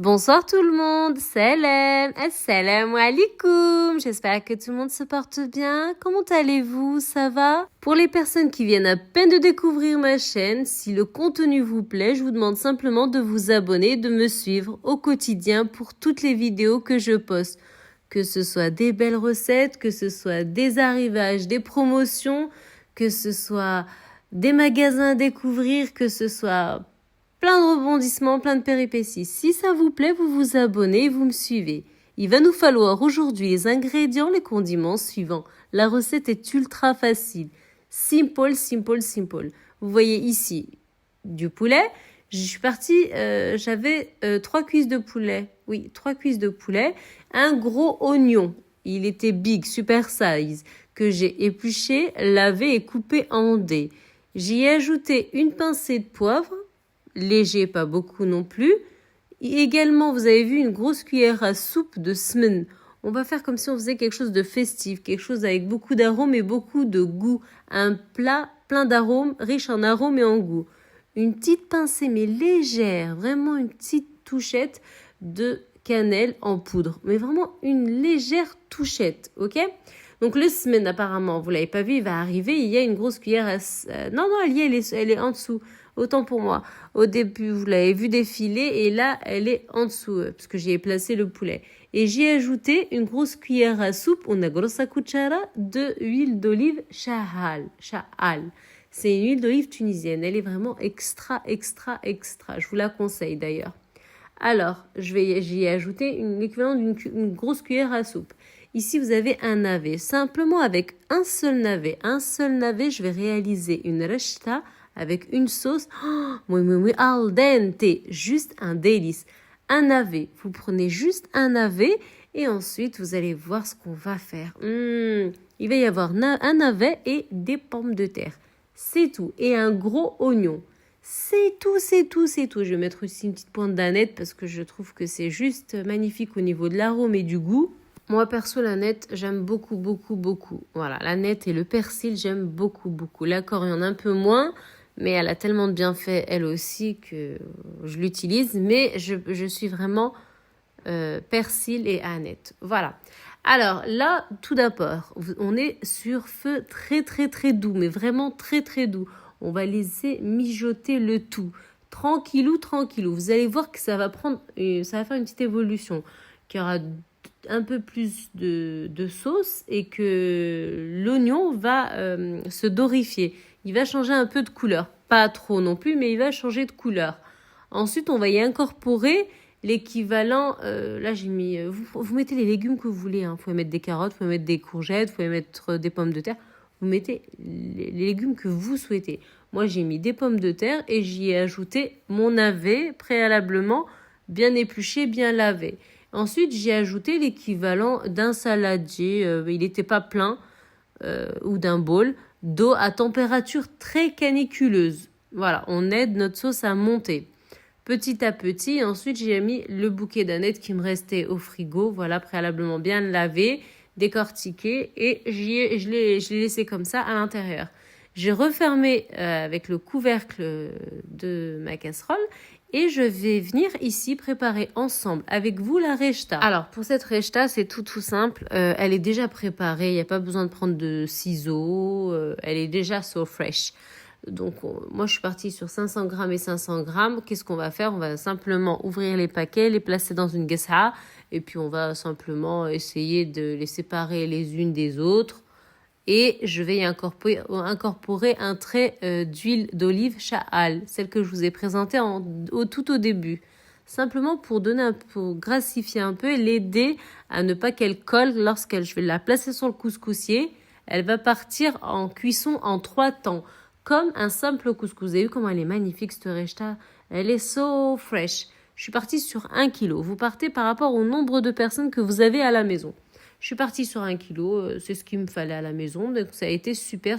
Bonsoir tout le monde, salam, assalamu alaikum. J'espère que tout le monde se porte bien. Comment allez-vous? Ça va? Pour les personnes qui viennent à peine de découvrir ma chaîne, si le contenu vous plaît, je vous demande simplement de vous abonner, de me suivre au quotidien pour toutes les vidéos que je poste. Que ce soit des belles recettes, que ce soit des arrivages, des promotions, que ce soit des magasins à découvrir, que ce soit plein de rebondissements, plein de péripéties. Si ça vous plaît, vous vous abonnez et vous me suivez. Il va nous falloir aujourd'hui les ingrédients, les condiments suivants. La recette est ultra facile. Simple, simple, simple. Vous voyez ici du poulet. Je suis partie, j'avais 3 cuisses de poulet. Oui, 3 cuisses de poulet. Un gros oignon. Il était big, super size, que j'ai épluché, lavé et coupé en dés. J'y ai ajouté une pincée de poivre, léger, pas beaucoup non plus. Et également, vous avez vu une grosse cuillère à soupe de smen. On va faire comme si on faisait quelque chose de festif, quelque chose avec beaucoup d'arômes et beaucoup de goût. Un plat plein d'arômes, riche en arômes et en goût. Une petite pincée, mais légère, vraiment une petite touchette de cannelle en poudre. Mais vraiment une légère touchette, ok? Donc le smen, apparemment, vous l'avez pas vu, il va arriver. Il y a une grosse cuillère à... non, elle est en dessous. Autant pour moi. Au début, vous l'avez vu défiler et là, elle est en dessous, parce que j'y ai placé le poulet. Et j'y ai ajouté une grosse cuillère à soupe, una grossa cuchara, de huile d'olive shahal. C'est une huile d'olive tunisienne. Elle est vraiment extra, extra, extra. Je vous la conseille d'ailleurs. Alors, j'y ai ajouté l'équivalent d'une grosse cuillère à soupe. Ici, vous avez un navet. Simplement avec un seul navet, je vais réaliser une rechta avec une sauce al dente, juste un délice. Un navet, vous prenez juste un navet et ensuite vous allez voir ce qu'on va faire. Il va y avoir un navet et des pommes de terre. C'est tout. Et un gros oignon. C'est tout. Je vais mettre aussi une petite pointe d'aneth parce que je trouve que c'est juste magnifique au niveau de l'arôme et du goût. Moi, perso, l'aneth, j'aime beaucoup, beaucoup, beaucoup. Voilà, l'aneth et le persil, j'aime beaucoup, beaucoup. La coriandre, un peu moins, mais elle a tellement de bienfaits, elle aussi, que je l'utilise. Mais je suis vraiment persil et aneth. Voilà. Alors là, tout d'abord, on est sur feu très, très, très doux, mais vraiment très, très doux. On va laisser mijoter le tout. Tranquillou. Vous allez voir que ça va faire une petite évolution. Qu'il y aura un peu plus de sauce et que l'oignon va se dorifier. Il va changer un peu de couleur. Pas trop non plus, mais il va changer de couleur. Ensuite, on va y incorporer l'équivalent, là j'ai mis, vous mettez les légumes que vous voulez. Vous pouvez mettre des carottes, vous pouvez mettre des courgettes, vous pouvez mettre des pommes de terre. Vous mettez les légumes que vous souhaitez. Moi, j'ai mis des pommes de terre et j'y ai ajouté mon navet préalablement bien épluché, bien lavé. Ensuite, j'ai ajouté l'équivalent d'un saladier, il n'était pas plein, ou d'un bol, d'eau à température très caniculeuse. Voilà, on aide notre sauce à monter. Petit à petit, ensuite, j'ai mis le bouquet d'anettes qui me restait au frigo, voilà, préalablement bien lavé, décortiqué, et je l'ai laissé comme ça à l'intérieur. J'ai refermé avec le couvercle de ma casserole et je vais venir ici préparer ensemble avec vous la rechta. Alors pour cette rechta, c'est tout simple. Elle est déjà préparée, il n'y a pas besoin de prendre de ciseaux. Elle est déjà so fresh. Donc moi je suis partie sur 500 grammes et 500 grammes. Qu'est-ce qu'on va faire? On va simplement ouvrir les paquets, les placer dans une gessa et puis on va simplement essayer de les séparer les unes des autres. Et je vais y incorporer un trait d'huile d'olive shahal, celle que je vous ai présentée tout au début. Simplement pour gracifier un peu et l'aider à ne pas qu'elle colle je vais la placer sur le couscoussier. Elle va partir en cuisson en 3 temps, comme un simple couscous. Vous avez vu comment elle est magnifique cette rechta? Elle est so fresh. Je suis partie sur 1 kilo. Vous partez par rapport au nombre de personnes que vous avez à la maison. Je suis partie sur 1 kilo, c'est ce qu'il me fallait à la maison, donc ça a été super.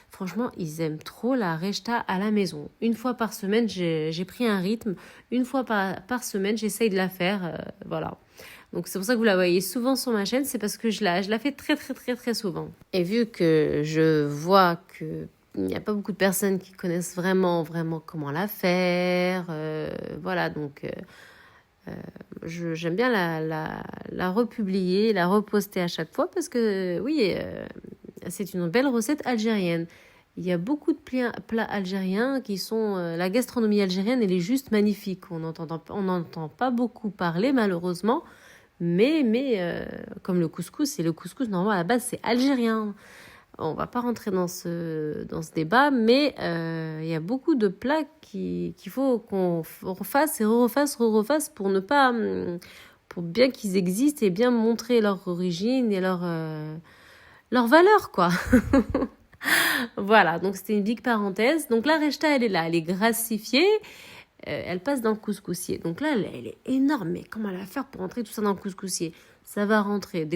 Franchement, ils aiment trop la rechta à la maison. Une fois par semaine, j'ai pris un rythme. Une fois par semaine, j'essaye de la faire, voilà. Donc c'est pour ça que vous la voyez souvent sur ma chaîne, c'est parce que je la fais très souvent. Et vu que je vois que il n'y a pas beaucoup de personnes qui connaissent vraiment comment la faire, voilà, donc... J'aime bien la republier, la reposter à chaque fois parce que oui, c'est une belle recette algérienne. Il y a beaucoup de plats algériens qui sont... la gastronomie algérienne, elle est juste magnifique. On n'entend pas beaucoup parler, malheureusement. Mais comme le couscous, et le couscous, normalement, à la base, c'est algérien. On va pas rentrer dans ce débat, mais il y a beaucoup de plats qu'il faut qu'on refasse et refasse pour ne pas... pour bien qu'ils existent et bien montrer leur origine et leur valeur, quoi. Voilà, donc c'était une big parenthèse. Donc la rechta, elle est là, elle est grassifiée. Elle passe dans le couscoussier. Donc là, elle est énorme. Mais comment elle va faire pour rentrer tout ça dans le couscoussier? Ça va rentrer.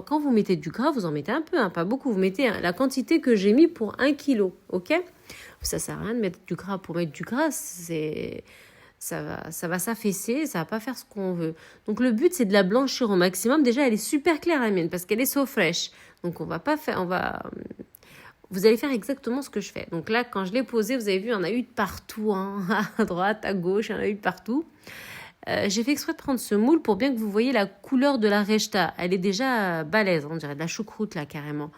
Quand vous mettez du gras, vous en mettez un peu, hein, pas beaucoup. Vous mettez la quantité que j'ai mis pour 1 kilo, ok? Ça sert à rien de mettre du gras pour mettre du gras. Ça va s'affaisser, ça va pas faire ce qu'on veut. Donc le but, c'est de la blanchir au maximum. Déjà, elle est super claire, la mienne, parce qu'elle est so fraîche. Donc vous allez faire exactement ce que je fais. Donc là, quand je l'ai posée, vous avez vu, il y en a eu de partout, hein, à droite, à gauche, il y en a eu de partout. J'ai fait exprès de prendre ce moule pour bien que vous voyez la couleur de la rechta. Elle est déjà balèze, on dirait de la choucroute là carrément.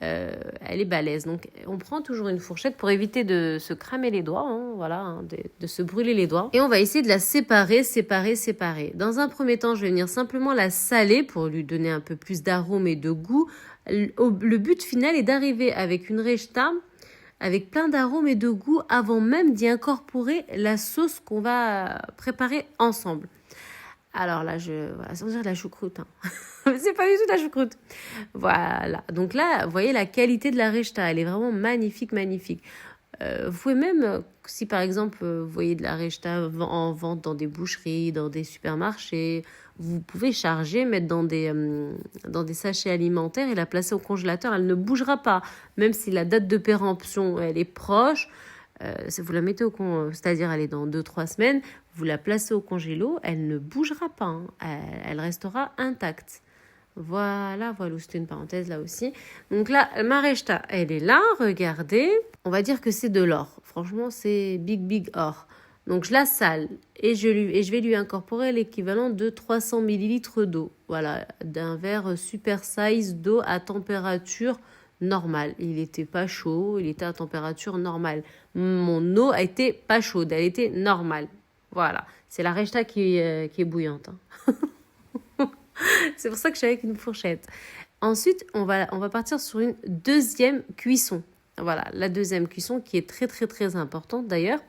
Elle est balèze. Donc on prend toujours une fourchette pour éviter de se cramer les doigts, hein, voilà, hein, de se brûler les doigts. Et on va essayer de la séparer. Dans un premier temps, je vais venir simplement la saler pour lui donner un peu plus d'arôme et de goût. Le but final est d'arriver avec une rechta avec plein d'arômes et de goût avant même d'y incorporer la sauce qu'on va préparer ensemble. Alors là, voilà, sans dire de la choucroute, hein. C'est pas du tout de la choucroute. Voilà, donc là, vous voyez la qualité de la rechta, elle est vraiment magnifique, magnifique. Vous pouvez même, si par exemple, vous voyez de la rechta en vente dans des boucheries, dans des supermarchés, vous pouvez charger, mettre dans des sachets alimentaires et la placer au congélateur. Elle ne bougera pas, même si la date de péremption, elle est proche. Vous la mettez c'est-à-dire elle est dans 2-3 semaines, vous la placez au congélo, elle ne bougera pas, hein. Elle restera intacte. Voilà, c'était une parenthèse là aussi. Donc là, ma rechta, elle est là, regardez. On va dire que c'est de l'or. Franchement, c'est big or. Donc je la sale et je vais lui incorporer l'équivalent de 300 ml d'eau. Voilà, d'un verre super size d'eau à température normale. Il n'était pas chaud, il était à température normale. Mon eau a été pas chaude, elle était normale. Voilà, c'est la rechta qui est bouillante, hein. C'est pour ça que je suis avec une fourchette. Ensuite, on va partir sur une deuxième cuisson. Voilà, la deuxième cuisson qui est très très très importante d'ailleurs,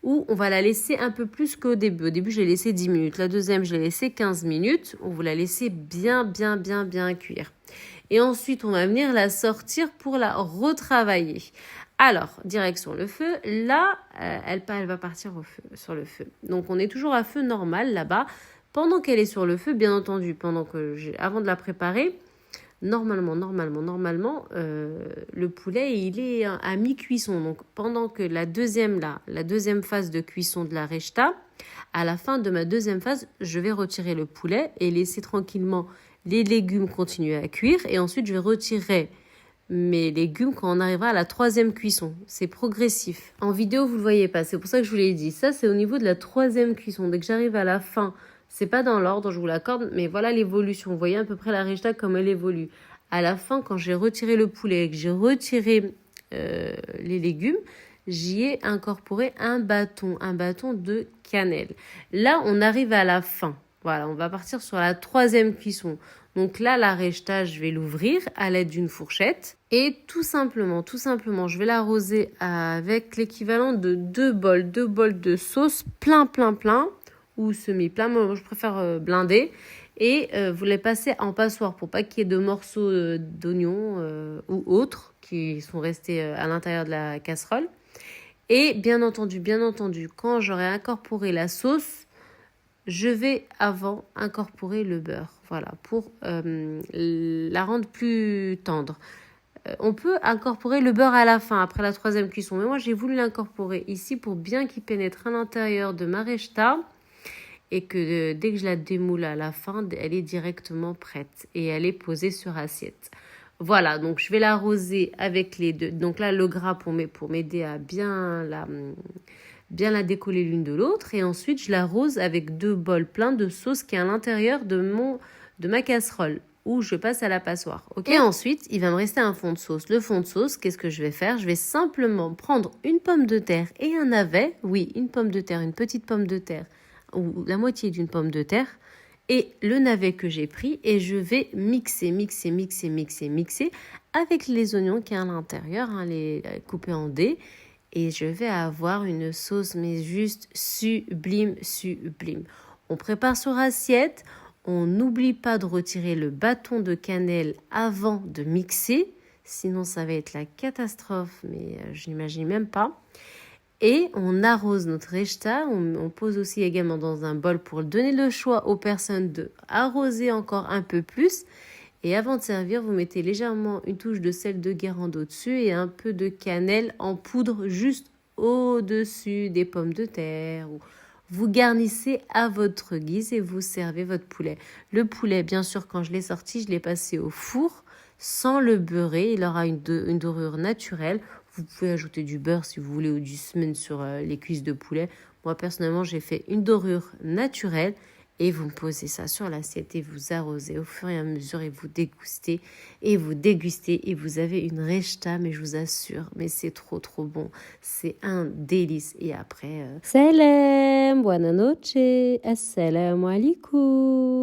où on va la laisser un peu plus qu'au début. Au début, je l'ai laissé 10 minutes. La deuxième, je l'ai laissé 15 minutes. On va la laisser bien cuire. Et ensuite, on va venir la sortir pour la retravailler. Alors, direction le feu. Là, elle va partir sur le feu. Donc, on est toujours à feu normal là-bas. Pendant qu'elle est sur le feu, bien entendu, avant de la préparer, normalement, le poulet, il est à mi-cuisson. Donc, pendant que la deuxième phase de cuisson de la rechta, à la fin de ma deuxième phase, je vais retirer le poulet et laisser tranquillement les légumes continuer à cuire. Et ensuite, je vais retirer mes légumes quand on arrivera à la troisième cuisson. C'est progressif. En vidéo, vous ne le voyez pas. C'est pour ça que je vous l'ai dit. Ça, c'est au niveau de la troisième cuisson. Dès que j'arrive à la fin, c'est pas dans l'ordre, je vous l'accorde, mais voilà l'évolution. Vous voyez à peu près la rechta comme elle évolue. À la fin, quand j'ai retiré le poulet et que j'ai retiré les légumes, j'y ai incorporé un bâton de cannelle. Là, on arrive à la fin. Voilà, on va partir sur la troisième cuisson. Donc là, la rechta, je vais l'ouvrir à l'aide d'une fourchette. Et tout simplement, je vais l'arroser avec l'équivalent de 2 bols de sauce plein, ou semi-plein. Moi, je préfère blinder. Et vous les passez en passoire pour pas qu'il y ait de morceaux d'oignons ou autres qui sont restés à l'intérieur de la casserole. Et bien entendu, quand j'aurai incorporé la sauce, je vais avant incorporer le beurre. Voilà, pour la rendre plus tendre. On peut incorporer le beurre à la fin, après la troisième cuisson. Mais moi, j'ai voulu l'incorporer ici pour bien qu'il pénètre à l'intérieur de ma rechta. Et que dès que je la démoule à la fin, elle est directement prête. Et elle est posée sur assiette. Voilà, donc je vais l'arroser avec les deux. Donc là, le gras pour m'aider à bien bien la décoller l'une de l'autre. Et ensuite, je l'arrose avec 2 bols pleins de sauce qui est à l'intérieur de ma casserole où je passe à la passoire. Okay. Et ensuite, il va me rester un fond de sauce. Le fond de sauce, qu'est-ce que je vais faire? Je vais simplement prendre une pomme de terre et un navet. Oui, une pomme de terre, une petite pomme de terre ou la moitié d'une pomme de terre. Et le navet que j'ai pris et je vais mixer avec les oignons qui sont à l'intérieur, les couper en dés. Et je vais avoir une sauce mais juste sublime. On prépare sur assiette. On n'oublie pas de retirer le bâton de cannelle avant de mixer, sinon ça va être la catastrophe, mais je n'imagine même pas. Et on arrose notre rechta, on pose aussi également dans un bol pour donner le choix aux personnes de arroser encore un peu plus. Et avant de servir, vous mettez légèrement une touche de sel de Guérande au-dessus et un peu de cannelle en poudre juste au-dessus des pommes de terre. Vous garnissez à votre guise et vous servez votre poulet. Le poulet, bien sûr, quand je l'ai sorti, je l'ai passé au four sans le beurrer. Il aura une dorure naturelle. Vous pouvez ajouter du beurre si vous voulez ou du semen sur les cuisses de poulet. Moi, personnellement, j'ai fait une dorure naturelle. Et vous posez ça sur l'assiette et vous arrosez au fur et à mesure et vous dégustez et vous avez une rechta, mais je vous assure, mais c'est trop bon. C'est un délice. Et après, salam, buona noche, assalamu alaikum.